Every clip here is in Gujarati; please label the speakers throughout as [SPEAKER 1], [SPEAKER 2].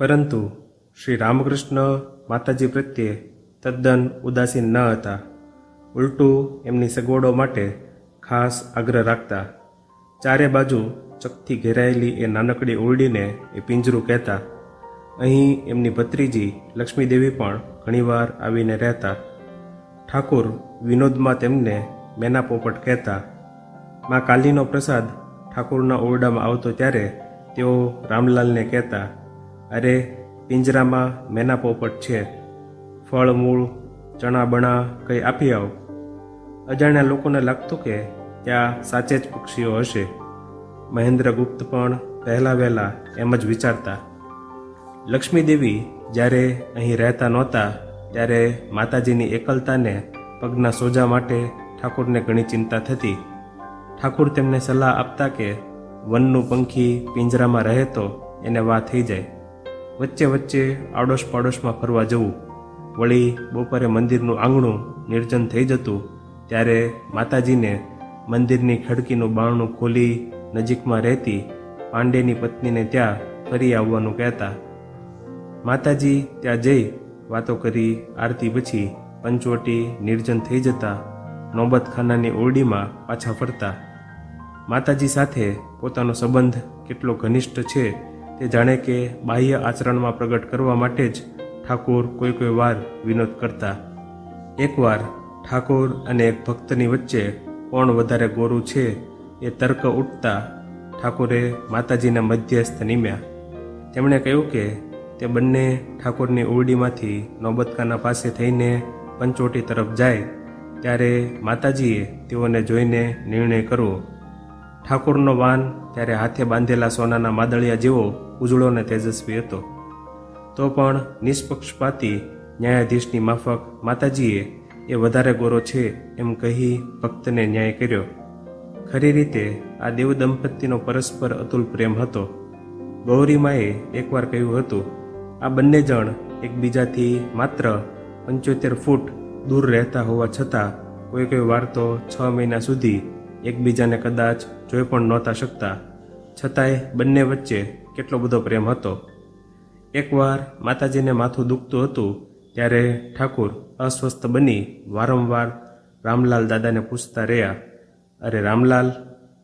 [SPEAKER 1] પરંતુ શ્રી રામકૃષ્ણ માતાજી પ્રત્યે તદ્દન ઉદાસીન ન હતા. ઉલટું એમની સગવડો માટે ખાસ આગ્રહ રાખતા. ચારે બાજુ ચકથી ઘેરાયેલી એ નાનકડી ઓરડીને એ પિંજરું કહેતા. અહીં એમની ભત્રીજી લક્ષ્મીદેવી પણ ઘણીવાર આવીને રહેતા. ઠાકુર વિનોદમાં તેમને મેના પોપટ કહેતા. માં કાલીનો પ્રસાદ ઠાકુરના ઓરડામાં આવતો ત્યારે તેઓ રામલાલને કહેતા, અરે પિંજરામાં મેના પોપટ છે, ફળ મૂળ ચણા બણા કંઈ આપી આવ. અજાણ્યા લોકોને લાગતું કે ત્યાં સાચે જ પક્ષીઓ હશે. મહેન્દ્રગુપ્ત પણ પહેલાં વહેલા એમ જ વિચારતા. લક્ષ્મીદેવી જ્યારે અહીં રહેતા નહોતા ત્યારે માતાજીની એકલતાને પગના સોજા માટે ઠાકુરને ઘણી ચિંતા થતી. ઠાકુર તેમને સલાહ આપતા કે વનનું પંખી પિંજરામાં રહે તો એને વા થઈ જાય. વચ્ચે વચ્ચે આડોશ પાડોશમાં ફરવા જવું. વળી બપોરે મંદિરનું આંગણું નિર્જન થઈ જતું ત્યારે માતાજીને મંદિરની ખડકીનું બારણું ખોલી નજીકમાં રહેતી પાંડેની પત્નીને ત્યાં ફરી આવવાનું કહેતા. માતાજી ત્યાં જઈ વાતો કરી આરતી પછી પંચવટી નિર્જન થઈ જતા નોબતખાનાની ઓરડીમાં પાછા ફરતા. માતાજી સાથે પોતાનો સંબંધ કેટલો ઘનિષ્ઠ છે તે જાણે કે બાહ્ય આચરણમાં પ્રગટ કરવા માટે જ ઠાકુર કોઈ વાર વિનોદ કરતા. એકવાર ઠાકુર અને એક ભક્તની વચ્ચે કોણ વધારે ગોરું છે એ તર્ક ઉઠતા ઠાકુરે માતાજીના મધ્યસ્થ નિમ્યા. તેમણે કહ્યું કે તે બંને ઠાકુરની ઓરડીમાંથી નોબતખાના પાસે થઈને પંચવટી તરફ જાય ત્યારે માતાજીએ તેઓને જોઈને નિર્ણય કરવો. ઠાકુરનો વાન ત્યારે હાથે બાંધેલા સોનાના માદળિયા જેવો ઉજળો અને તેજસ્વી હતો. તો પણ નિષ્પક્ષપાતી ન્યાયાધીશની માફક માતાજીએ એ વધારે ગોરો છે એમ કહી ભક્તને ન્યાય કર્યો. ખરી રીતે આ દેવ દંપતીનો પરસ્પર અતુલ પ્રેમ હતો. ગૌરીમાએ એકવાર કહ્યું હતું, આ બંને જણ એકબીજાથી માત્ર 75 ફૂટ દૂર રહેતા હોવા છતાં કોઈ વાર તો 6 મહિના સુધી એકબીજાને કદાચ જોઈ પણ નહોતા શકતા. છતાંય બંને વચ્ચે કેટલો બધો પ્રેમ હતો. એકવાર માતાજીને માથું દુખતું હતું ત્યારે ઠાકુર અસ્વસ્થ બની વારંવાર રામલાલ દાદાને પૂછતા રહ્યા, અરે રામલાલ,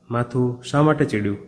[SPEAKER 1] માથું શા માટે ચીડ્યું?